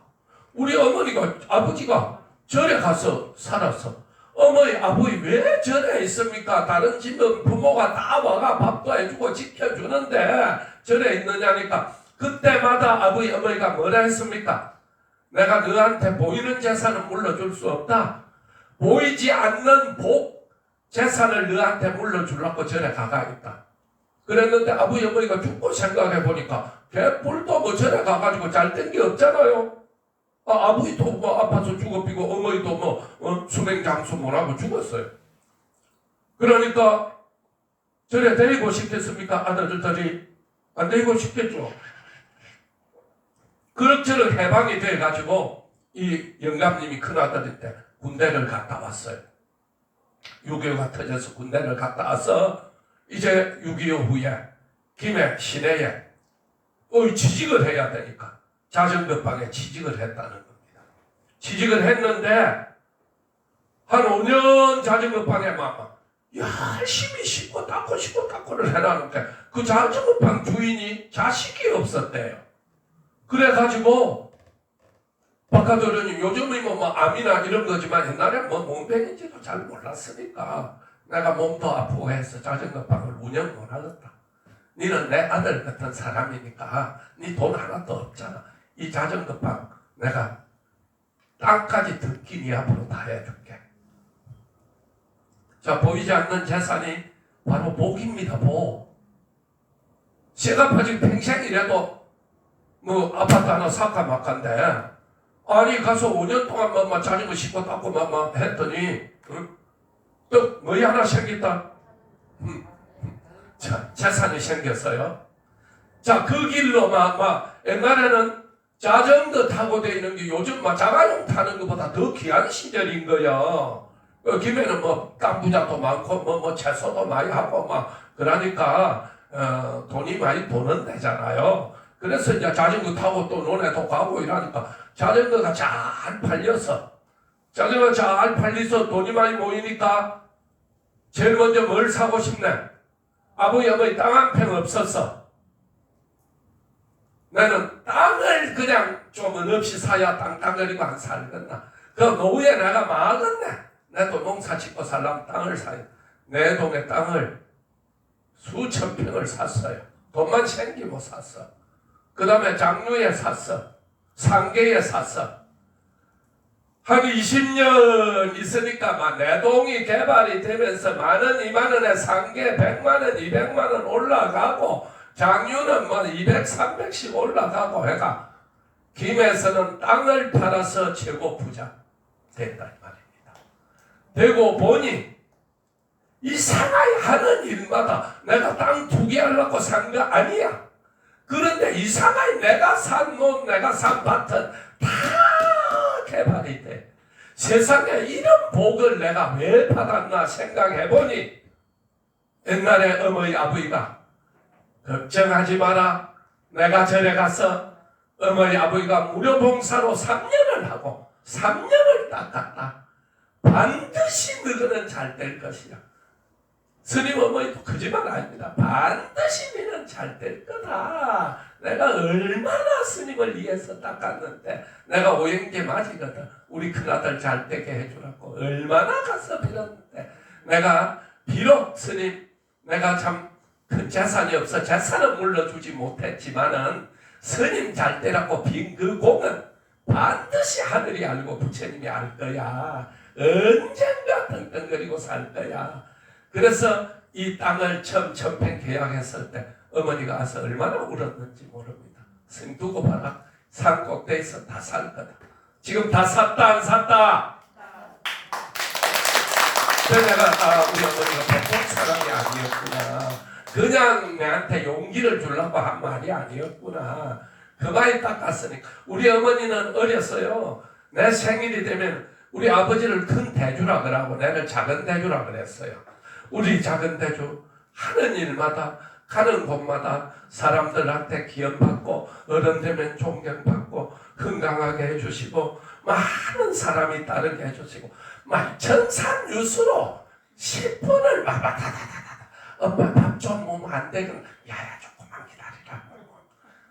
우리 어머니가 아버지가 절에 가서 살았어. 어머니 아버지 왜 절에 있습니까? 다른 집은 부모가 다 와가 밥도 해주고 지켜주는데 절에 있느냐니까 그때마다 아버지 어머니가 뭐라 했습니까? 내가 너한테 보이는 재산은 물려줄 수 없다. 보이지 않는 복 재산을 너한테 물려주려고 절에 가가있다. 그랬는데 아버지 어머니가 죽고 생각해 보니까 개뿔도 뭐 절에 가가지고 잘 된 게 없잖아요. 아버지도 뭐 아파서 죽어비고 어머니도 뭐 수맹장수 못하고 죽었어요. 그러니까 절에 데리고 싶겠습니까? 아들들이 안 데리고 싶겠죠. 그럭저럭 해방이 돼가지고 이 영감님이 큰아들인데 군대를 갔다 왔어요. 6.25가 터져서 군대를 갔다 와서 이제 6.25 후에 김해 시내에 취직을 해야 되니까 자전거방에 취직을 했다는 겁니다. 취직을 했는데 한 5년 자전거방에 막 열심히 싣고 닦고를 해놨는데 그 자전거방 주인이 자식이 없었대요. 그래가지고 박하도련님 요즘은 뭐 암이나 이런 거지만 옛날에 뭐 몸병인지도 잘 몰랐으니까 내가 몸도 아프고 해서 자전거방을 운영 못하겠다. 너는 내 아들 같은 사람이니까 네 돈 하나도 없잖아. 이 자전거방 내가 땅까지 듣기 네 앞으로 다 해줄게. 자, 보이지 않는 재산이 바로 복입니다. 복. 제가 지금 평생이라도 뭐 아파트 하나 사까 막한데 아니 가서 5년 동안 뭐 자전거 싣고 닦고 막 했더니 또 뭐이 하나 생겼다. 자, 재산이 생겼어요. 자, 그 길로 막 옛날에는 자전거 타고 다니는 게 요즘 막 자가용 타는 것보다 더 귀한 시절인 거요. 김에는 뭐 땅 부자도 많고 뭐 채소도 많이 하고 막 그러니까 돈이 많이 도는 데잖아요. 그래서 이제 자전거 타고 또 논에도 가고 이러니까 자전거가 잘 팔려서 자전거 잘 팔려서 돈이 많이 모이니까 제일 먼저 뭘 사고 싶네? 아버지 어머니 땅 한 평 없었어. 나는 땅을 그냥 좀 없이 사야 땅땅거리고 안 살겠나. 그 노후에 내가 망하겠네. 내도 농사 짓고 살려면 땅을 사야. 내 동네 땅을 수천 평을 샀어요. 돈만 생기고 샀어. 그 다음에 장류에 샀어. 상계에 샀어. 한 20년 있으니까 내 동이 개발이 되면서 만원, 2만원에 상계 100만원, 200만원 올라가고 장류는 200, 300씩 올라가고 해가 김해에서는 땅을 팔아서 최고 부자 됐다 이 말입니다. 되고 보니 이상하게 하는 일마다 내가 땅 투기하려고 산 거 아니야. 그런데 이상하게 내가 산 논, 내가 산 밭은 다 개발이 돼. 세상에 이런 복을 내가 왜 받았나 생각해보니 옛날에 어머니 아버지가 걱정하지 마라. 내가 절에 가서 어머니 아버지가 무료 봉사로 3년을 하고 3년을 닦았다. 반드시 너희는 잘 될 것이야. 스님 어머니도 거짓말 아닙니다. 반드시 너희는 잘 될 거다. 내가 얼마나 스님을 위해서 닦았는데 내가 오행계 맞이거든. 우리 큰아들 잘 되게 해주라고 얼마나 가서 빌었는데 내가 비록 스님 내가 참 큰 재산이 없어 재산은 물러주지 못했지만은 스님 잘 되라고 빈 그 공은 반드시 하늘이 알고 부처님이 알 거야. 언젠가 떵떵거리고 살 거야. 그래서 이 땅을 처음 천평 계약했을 때 어머니가 와서 얼마나 울었는지 모릅니다. 스님 두고 봐라. 산 꼭대기에서 다 살 거다. 지금 다 샀다 안 샀다? 그래서 내가 우리 어머니가 보통 사람이 아니었구나. 그냥 내한테 용기를 주려고 한 말이 아니었구나. 그 말이 딱 갔으니까. 우리 어머니는 어렸어요. 내 생일이 되면 우리 아버지를 큰 대주라 그러고 내를 작은 대주라 그랬어요. 우리 작은 대주 하는 일마다 가는 곳마다 사람들한테 기원받고 어른 되면 존경받고 건강하게 해주시고 많은 사람이 따르게 해주시고 막 전산유수로 10분을 막 다다다다다 엄마 밥 좀 먹으면 안 되겠나 야야 조금만 기다리라고.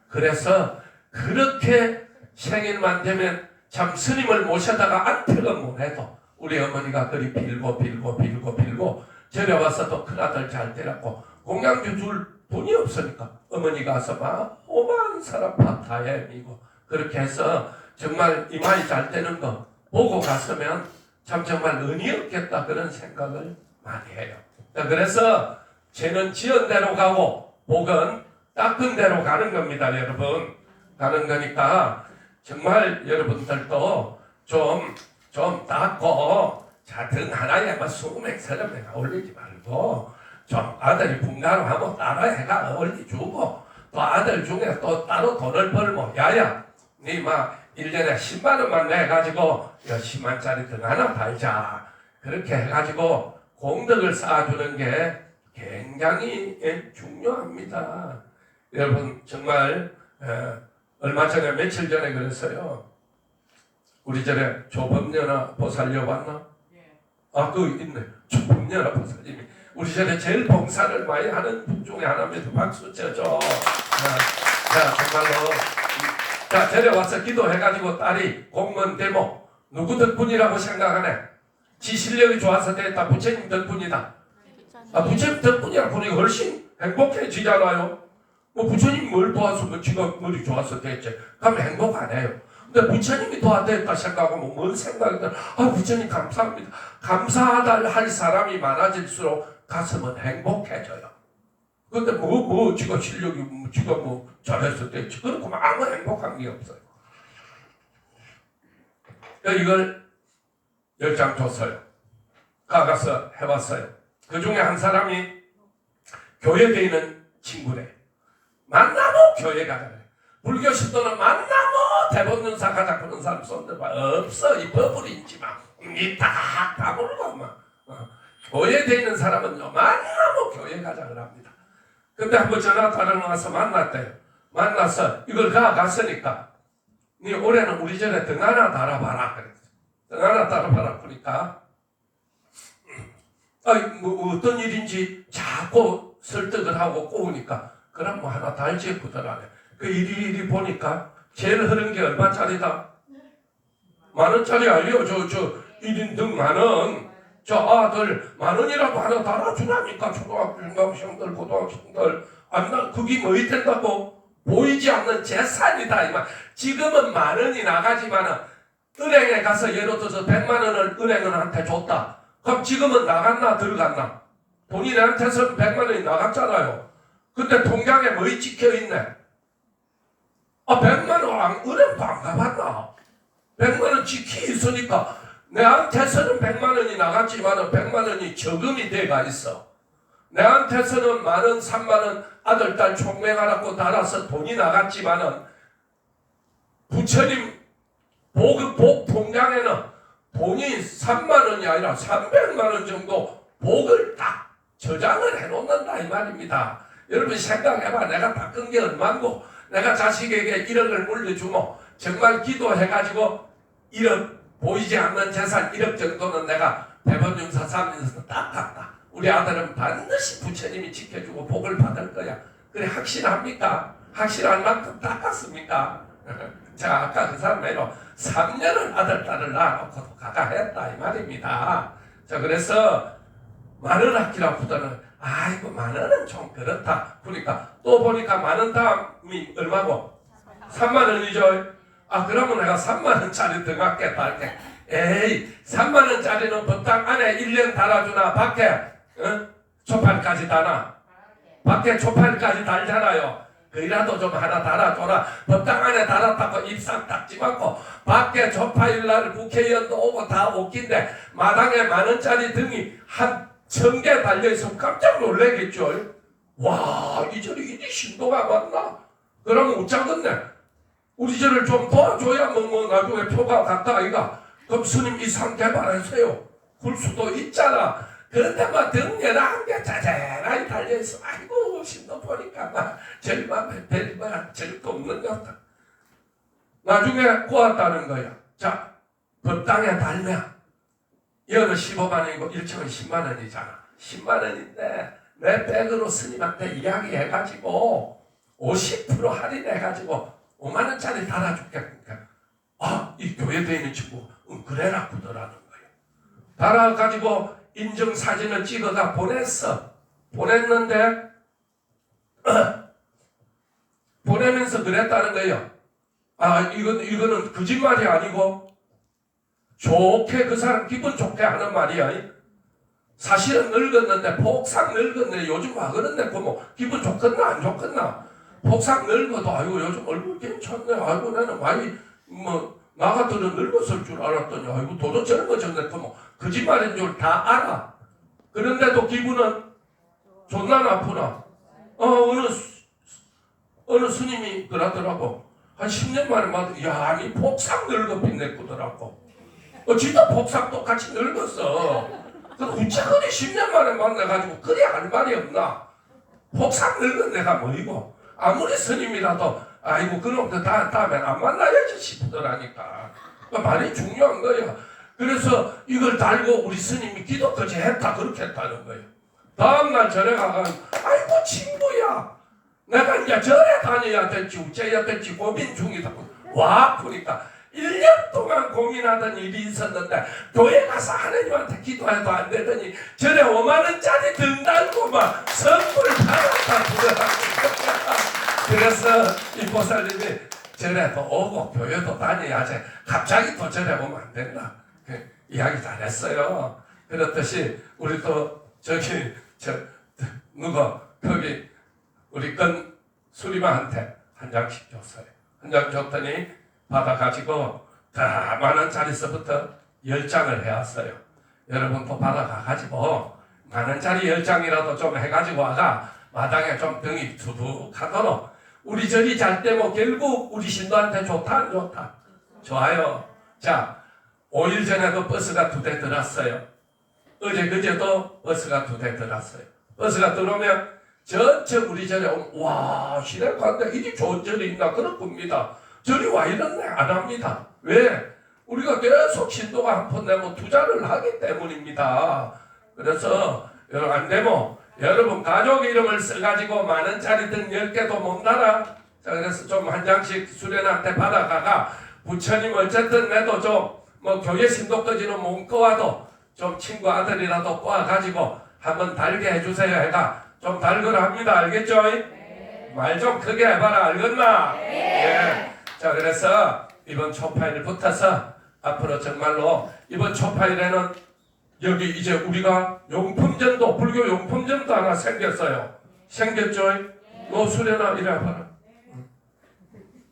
그래서 그렇게 생일만 되면 참 스님을 모셔다가 안택은 못해도 우리 어머니가 그리 빌고 저래 와서도 큰아들 잘 되라고 공양주 줄 돈이 없으니까 어머니가 와서 막 오만 사람 밥 다 해미고 그렇게 해서 정말 이마이 잘 되는 거 보고 갔으면 참 정말 은이 없겠다 그런 생각을 많이 해요. 그래서 죄는 지은 대로 가고 복은 닦은 대로 가는 겁니다. 여러분 가는 거니까 정말 여러분들도 좀 닦고 자, 등 하나에 뭐 20명, 30명 올리지 말고 좀 아들이 분가로 하면 따로 해가 올리주고 또 아들 중에 또 따로 돈을 벌고 야야 니 막 1년에 10만 원만 내가지고 10만짜리 등 하나 팔자. 그렇게 해가지고 공덕을 쌓아주는 게 굉장히 중요합니다. 여러분 정말 얼마 전에 며칠 전에 그랬어요. 우리 전에 조범녀나 보살려 봤나? 그거 있네. 조범녀나 보살님이 우리 전에 제일 봉사를 많이 하는 분 중에 하나입니다. 박수 쳐줘. 자 정말로 자 전에 와서 기도해가지고 딸이 공무원 데모 누구 덕분이라고 생각하네? 지 실력이 좋아서 됐다. 부처님 덕분이다. 부처님 덕분이라 보니 훨씬 행복해지잖아요. 뭐 부처님 뭘 도와서 뭐 지가 머리 좋아서 됐지. 그러면 행복 안 해요. 근데 부처님이 도와줬다 생각하면 뭔 생각이 들어. 부처님 감사합니다. 감사하다 할 사람이 많아질수록 가슴은 행복해져요. 근데 지가 실력이 지가 잘해서 됐지. 그렇고 아무 행복한 게 없어요. 이걸 10장 줬어요. 가서 해봤어요. 그 중에 한 사람이 교회에 있는 친구래. 만나고 교회 가자. 불교 신도는 만나고 대법륜사 가자 그런 사람 손들 봐. 없어. 이 버블이지만 이딱 다물고 막. 교회에 있는 사람은요 만나고 교회 가자 그럽니다. 근데 한번 전화 따라 와서 만났대요. 만나서 이걸 갔으니까 니 올해는 우리 전에 등 하나 달아봐라 그랬어. 등 하나 달아봐라 그러니까 어떤 일인지 자꾸 설득을 하고 꼬우니까 그럼 뭐 하나 달지 구더라네. 그 이리 보니까 제일 흐른 게 얼마짜리다? 10,000원짜리 아니요. 저 1인 등 10,000원. 저 아들 10,000원이라도 하나 달아주라니까. 초등학교 중학생들 고등학생들. 안 그게 뭐이 된다고? 보이지 않는 재산이다. 이 말. 지금은 10,000원이 나가지만은 은행에 가서 예를 들어서 100만 원을 은행한테 줬다. 그럼 지금은 나갔나 들어갔나? 돈이 내한테서 100만 원이 나갔잖아요. 근데 통장에 뭐이 찍혀있네? 100만 원 은행도 안 가봤나? 100만 원 찍히 있으니까 내한테서는 100만 원이 나갔지만 100만 원이 저금이 돼가 있어. 내한테서는 10,000원, 30,000원 아들, 딸 총명하라고 달아서 돈이 나갔지만은 부처님 복 통장에는 돈이 3만 원이 아니라 300만 원 정도 복을 딱 저장을 해놓는다 이 말입니다. 여러분 생각해봐. 내가 바꾼 게 얼마고 내가 자식에게 1억을 물려주면 정말 기도해가지고 1억 보이지 않는 재산 1억 정도는 내가 대법용사 삼면서 딱 갔다. 우리 아들은 반드시 부처님이 지켜주고 복을 받을 거야. 그래 확신합니까? 확실한 만큼 닦았습니까? 자 아까 그 사람으로 3년을 아들 딸을 낳아놓고도 가가 했다 이 말입니다. 자 그래서 10,000원 아끼라보다는 아이고 10,000원은 좀 그렇다. 그러니까 또 보니까 10,000원 다음이 얼마고? 3만 원이죠. 그러면 내가 3만 원짜리 더 갖겠다 할게. 에이 3만 원짜리는 법당 안에 1년 달아주나 밖에 초판까지 다나? 밖에 초판까지 달잖아요. 그이라도 좀 하나 달아줘라. 법당 안에 달았다고 입상 닦지 말고 밖에 초파일날 국회의원도 오고 다 오긴데 마당에 10,000원짜리 등이 한 1,000개 달려있으면 깜짝 놀라겠죠. 와 이 절이 이리 신도가 많나? 그러면 웃자겠네. 우리 절을 좀 도와줘야 뭐 나중에 표가 갔다 아이가. 그럼 스님 이상 개발하세요. 그럴 수도 있잖아. 그런데 막 등 11개 자잘하게 달려있어. 아이고 신도 보니까 막 절만 별만 절도 없는 것 같다. 나중에 꼬았다는 거야. 자 법당에 달면 여는 15만 원이고 1층은 10만 원이잖아. 10만 원인데 내 백으로 스님한테 이야기해가지고 50% 할인해가지고 5만 원짜리 달아줄게. 그러니까 이 교회에 있는 친구 그래라 구더라는 거예요. 달아가지고 인증사진을 찍어가 보냈어. 보냈는데 보내면서 그랬다는 거예요. 이거는 거짓말이 아니고 좋게 그 사람 기분 좋게 하는 말이야. 사실은 늙었는데 폭삭 늙었네. 요즘 와 그런데 뭐 기분 좋겠나 안 좋겠나. 폭삭 늙어도 아이고 요즘 얼굴 괜찮네. 아이고 나는 많이 나 같으면 늙었을 줄 알았더니 아이고 도도 젊어졌네. 뭐 거짓말인 줄 다 알아. 그런데도 기분은 존나 나쁘나. 어느 스님이 그러더라고. 한 10년 만에 봐도 야 이 폭삭 늙어 빛내꾸더라고. 진짜 폭삭 똑같이 늙었어. 우체국이 10년 만에 만나가지고 그리 할 말이 없나. 폭삭 늙은 내가 뭐이고 아무리 스님이라도 아이고 그럼 다음엔 안 만나야지 싶더라니까. 말이 중요한 거야. 그래서 이걸 달고 우리 스님이 기도까지 했다 그렇게 했다는 거예요. 다음날 절에 가면 아이고 친구야 내가 이제 절에 다녀야 될지 어째야 될지 고민 중이다. 와 보니까 1년 동안 고민하던 일이 있었는데 교회 가서 하나님한테 기도해도 안 되더니 절에 5만 원짜리 등 달고 막 선물 받았다. 그래서 이 보살님이 절에도 오고 교회도 다녀야지 갑자기 또 절에 오면 안 된다. 이야기 잘했어요. 그렇듯이 우리 또 누가 거기 우리 건 수리마한테 한 장씩 줬어요. 한 장 줬더니 받아가지고 다 10,000원짜리서부터 10장을 해왔어요. 여러분도 받아가가지고 10,000원짜리 10장이라도 좀 해가지고 와가 마당에 좀 등이 두둑하도록 우리 절이 잘 때 뭐 결국 우리 신도한테 좋다 안 좋다? 좋아요. 자 5일 전에도 버스가 2대 들었어요. 그제도 버스가 2대 들었어요. 버스가 들어오면 전체 우리 절에 오면 와 시내가는데 이리 좋은 절이 있나 그럴 겁니다. 절이 와 이렇네 안 합니다. 왜? 우리가 계속 신도가 한 푼 내면 투자를 하기 때문입니다. 그래서 안 되면 여러분 가족 이름을 써가지고 만원짜리든 10개도 못 날아. 자, 그래서 좀 한 장씩 수련한테 받아가가 부처님 어쨌든 내도 좀 뭐 교회 신도까지는 못 꺼와도 좀 친구 아들이라도 꼬아가지고 한번 달게 해주세요 해가 좀 달거라 합니다. 알겠죠? 네. 말 좀 크게 해봐라. 알겠나? 네. 예. 자, 그래서 이번 초파일 붙어서 앞으로 정말로 이번 초파일에는 여기 이제 우리가 용품전도 불교 용품전도 하나 생겼어요. 생겼죠? 너 수련아 이래 봐라.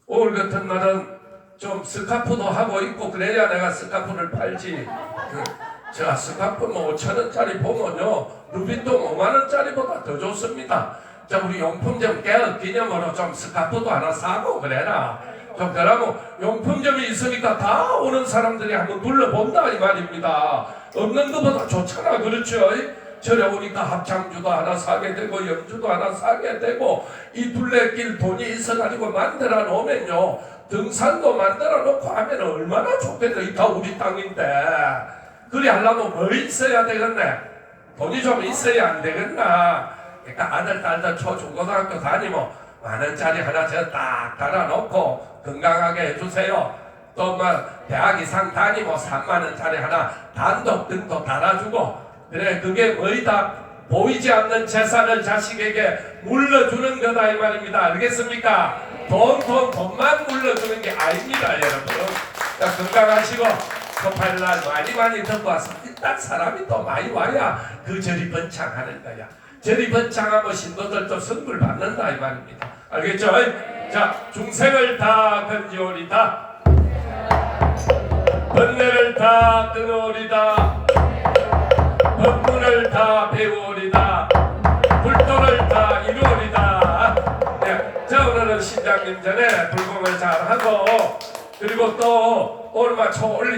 오늘 같은 날은 좀 스카프도 하고 있고 그래야 내가 스카프를 팔지. 자, 스카프 뭐 5,000원짜리 보면요 루비통 5만원짜리보다 더 좋습니다. 자, 우리 용품점 개업 기념으로 좀 스카프도 하나 사고 그래라. 좀 그러고 용품점이 있으니까 다 오는 사람들이 한번 둘러본다 이 말입니다. 없는 것보다 좋잖아. 그렇죠? 절에 오니까 합창주도 하나 사게 되고 염주도 하나 사게 되고 이 둘레길 돈이 있어가지고 만들어 놓으면요 등산도 만들어 놓고 하면 얼마나 좋겠어. 다 우리 땅인데 그리 하려면 뭐 있어야 되겠네. 돈이 좀 있어야 안 되겠나. 그러니까 아들 딸들 초중고등학교 다니면 만원짜리 하나 저 딱 달아놓고 건강하게 해주세요. 또 뭐 대학 이상 다니면 3만원짜리 하나 단독 등도 달아주고 그래 그게 뭐이다 보이지 않는 재산을 자식에게 물려주는 거다 이 말입니다. 알겠습니까? 돈만 물려주는 게 아닙니다 여러분. 자, 건강하시고 초팔날 많이 듣고 와서 일단 사람이 또 많이 와야 그 절이 번창하는 거야. 절이 번창하고 신도들도 선물 받는다 이 말입니다. 알겠죠? 자, 중생을 다 건지오리다 번뇌를 다 끊으리다 법문을 다 배우리다 불도를 다 이루리다. 네, 자, 오늘은 신장님 전에 불공을 잘 하고 그리고 또 오늘 마쳐 올리